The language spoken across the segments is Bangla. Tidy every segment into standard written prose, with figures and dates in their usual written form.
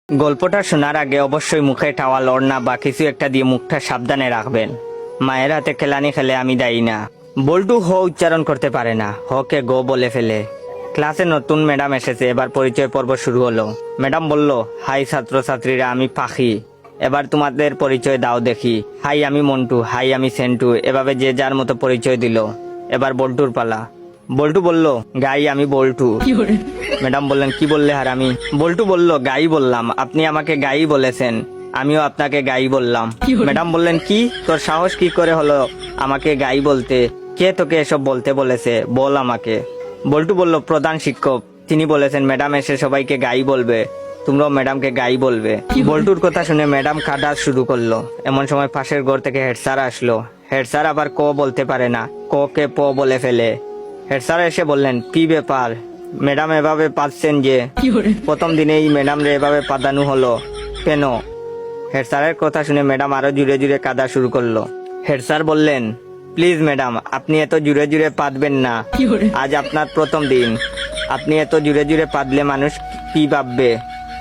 গল্পটা শোনার আগে অবশ্যই মুখে টাওয়াল ওড়না বা কিছু একটা দিয়ে মুখটা সাবধানে রাখবেন। মায়ের হাতে খেলানি খেলে আমি দায়ী না। বল্টু হ উচ্চারণ করতে পারে না, হকে গো বলে ফেলে। ক্লাসে নতুন ম্যাডাম এসেছে, এবার পরিচয় পর্ব শুরু হলো। ম্যাডাম বলল, হাই ছাত্রছাত্রীরা, আমি পাখি, এবার তোমাদের পরিচয় দাও দেখি। হাই আমি মন্টু, হাই আমি সেন্টু, এভাবে যে যার মতো পরিচয় দিল। এবার বল্টুর পালা। বল্টু বলল, গাই আমি বল্টু। ম্যাডাম বললেন, কি বললে হারামি? বল্টু বলল, গাই বললাম, আপনি আমাকে গাই বলেছেন, আমিও আপনাকে গাই বললাম। ম্যাডাম বললেন, কি তোর সাহস কি করে হলো আমাকে গাই বলতে? কে তোকে এসব বলতে বলেছে, বল আমাকে। বল্টু বলল, প্রধান শিক্ষক, তিনি বলেছেন ম্যাডাম এসে সবাইকে গাই বলবে, তোমরাও ম্যাডামকে গাই বলবে। বল্টুর কথা শুনে ম্যাডাম কাঁদা শুরু করলো। এমন সময় পাশের ঘর থেকে হেড স্যার আসলো। হেড স্যার আবার ক বলতে পারে না, ক কে প বলে ফেলে। হেড স্যার এসে বললেন, কি ব্যাপার ম্যাডাম, এভাবে পাচ্ছেন যে? প্রথম দিনেই ম্যাডাম রে এভাবে পাদানো হলো কেন? হেড স্যারের কথা শুনে ম্যাডাম আরো জুড়ে জুড়ে কাঁদা শুরু করলো। হেড স্যার বললেন, প্লিজ ম্যাডাম, আপনি এত জুড়ে জুড়ে পাদবেন না, আজ আপনার প্রথম দিন, আপনি এত জুড়ে জুড়ে পাদলে মানুষ কি ভাববে?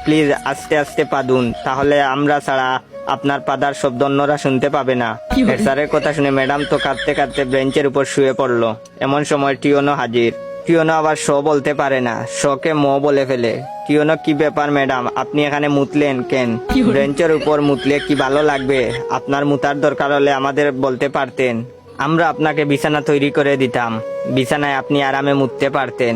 প্লিজ আস্তে আস্তে পাদুন, তাহলে আমরা ছাড়া আপনার পাদার শব্দ অন্যরা শুনতে পাবে না। হেড স্যারের কথা শুনে ম্যাডাম তো কাঁদতে কাঁদতে বেঞ্চের উপর শুয়ে পড়লো। এমন সময় টিওনো হাজির। টিওনো আবার শ বলতে পারে না, শকে ম বলে ফেলে। টিওনো, কি ব্যাপার ম্যাডাম, আপনি এখানে মুতলেন কেন? বেঞ্চের উপর মুতলে কি ভালো লাগবে? আপনার মুতার দরকার হলে আমাদের বলতে পারতেন, আমরা আপনাকে বিছানা তৈরি করে দিতাম, বিছানায় আপনি আরামে মুততে পারতেন।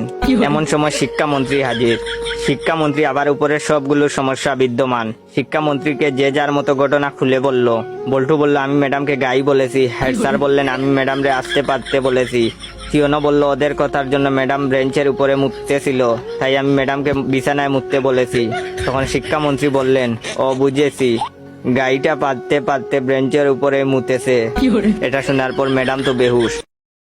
এমন সময় শিক্ষামন্ত্রী হাজির। শিক্ষামন্ত্রী আবার উপরের সবগুলো সমস্যা বিদ্যমান। শিক্ষামন্ত্রীকে যে যার মতো ঘটনা খুলে বলল। বল্টু বলল, আমি ম্যাডামকে গাই বলেছি। হেড স্যার বললেন, আমি ম্যাডাম রে আসতে পারতে বলেছি। টিওনো বলল, ওদের কথার জন্য ম্যাডাম বেঞ্চের উপরে মুততেছিল, তাই আমি ম্যাডামকে বিছানায় মুততে বলেছি। তখন শিক্ষামন্ত্রী বললেন, ও বুঝেছি, গাইটা পাততে পাততে বেঞ্চের উপরে মুতেছে। এটা শোনার পর ম্যাডাম তো বেহুশ।